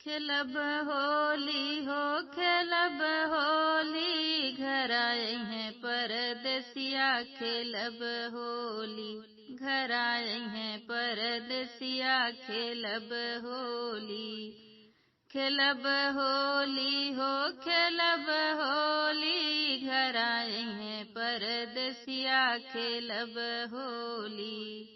खेलब होली हो खेलब होली, घर आए हैं परदेसिया खेलब होली। घर आए हैं परदेसिया खेलब होली। खेलब होली हो खेलब होली, घर आए हैं परदेसिया खेलब होली।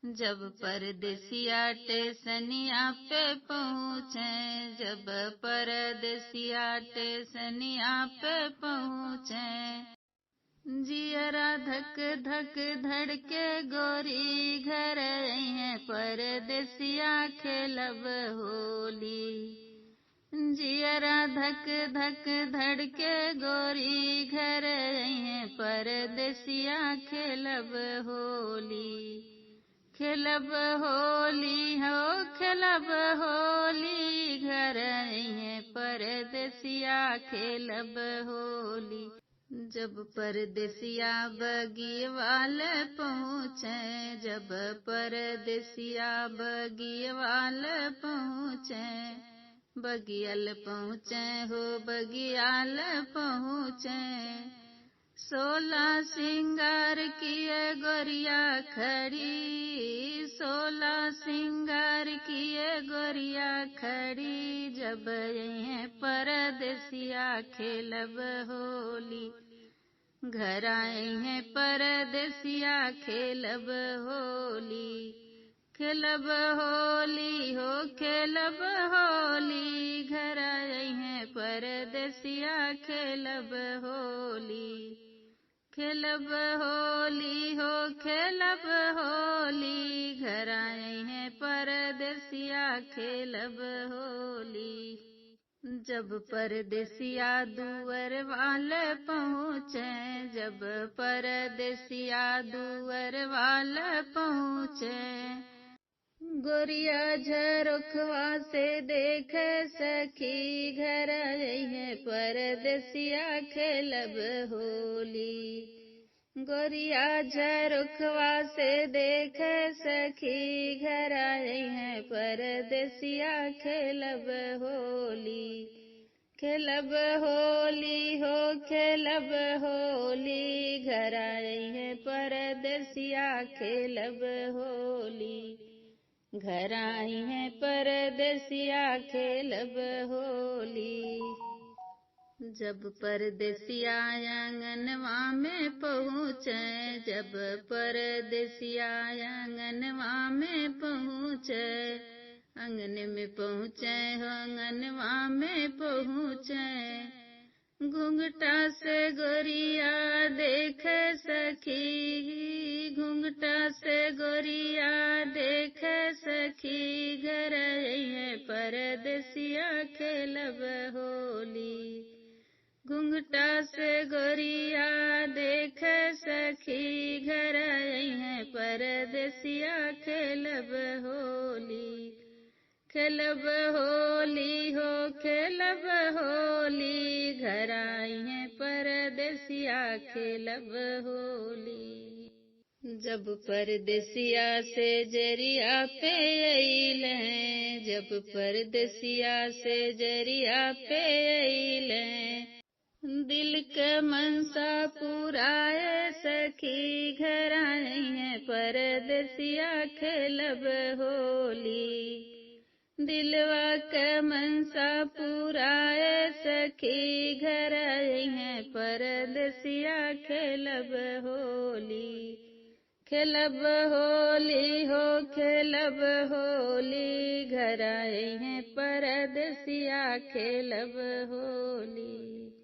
जब परदेसिया टेसनिया पे पहुँचे, जब परदेसिया टेसनिया पे पहुँचे, जियरा धक धक धड़के गोरी, घर आई हैं परदेसिया खेलब होली। जियरा धक धक धड़के गोरी, घर आई हैं परदेसिया खेलब होली। खेलब होली हो खेलब होली, घर आई हैं परदेसिया खेलब होली। जब परदेसिया बगियवाल पहुँचे, जब परदेसिया बगियवाल पहुँचे, बगियाल पहुँचे हो बगियाल पहुँचे, 16 सिंगार किए गोरिया खड़ी, 16 सिंगार किए गोरिया खड़ी, जब ये परदेसिया खेलब होली। घर आए हैं परदेसिया खेलब होली। खेलब होली हो खेलब होली, घर आए हैं परदेसिया खेलब होली। खेलब होली हो खेलब होली, घर आए हैं परदेसिया खेलब होली। जब परदेसिया दुअर वाले पहुँचे, जब परदेसिया दुअर वाले पहुँचे, गोरिया झरोखवा से देखे सखी, घर आई है परदेसिया खेलब होली। गोरिया झरोखवा से देखे सखी, घर आई है परदेसिया खेलब होली। खेलब होली हो खेलब होली, घर आई है परदेसिया खेलब होली। घर आई हैं परदेसिया खेलब होली। जब परदेसिया आंगनवा में पहुँचे, जब परदेसिया आंगनवा में पहुँचे, आंगन में पहुँचे हो आंगनवा में पहुँचे, घुंघटा से गोरिया देखे सखी, घुंघटा से गोरिया देखे सखी, घर आई है परदेसिया खेलब होली। घुंघटा से गोरिया देखे सखी, घर आई है परदेसिया खेलब होली। खेलब होली हो खेलब होली, घर आई हैं परदेसिया खेलब होली। जब परदेसिया से जरिया पे अइल हैं, जब परदेसिया से जरिया पे अइल हैं, दिल के मनसा पुराए सखी, घर आई हैं परदेसिया खेलब होली। दिलवा के मनसा पुराए सखी, घर आई हैं परदेसिया खेलब होली। खेलब होली हो खेलब होली, घर आई हैं परदेसिया खेलब होली।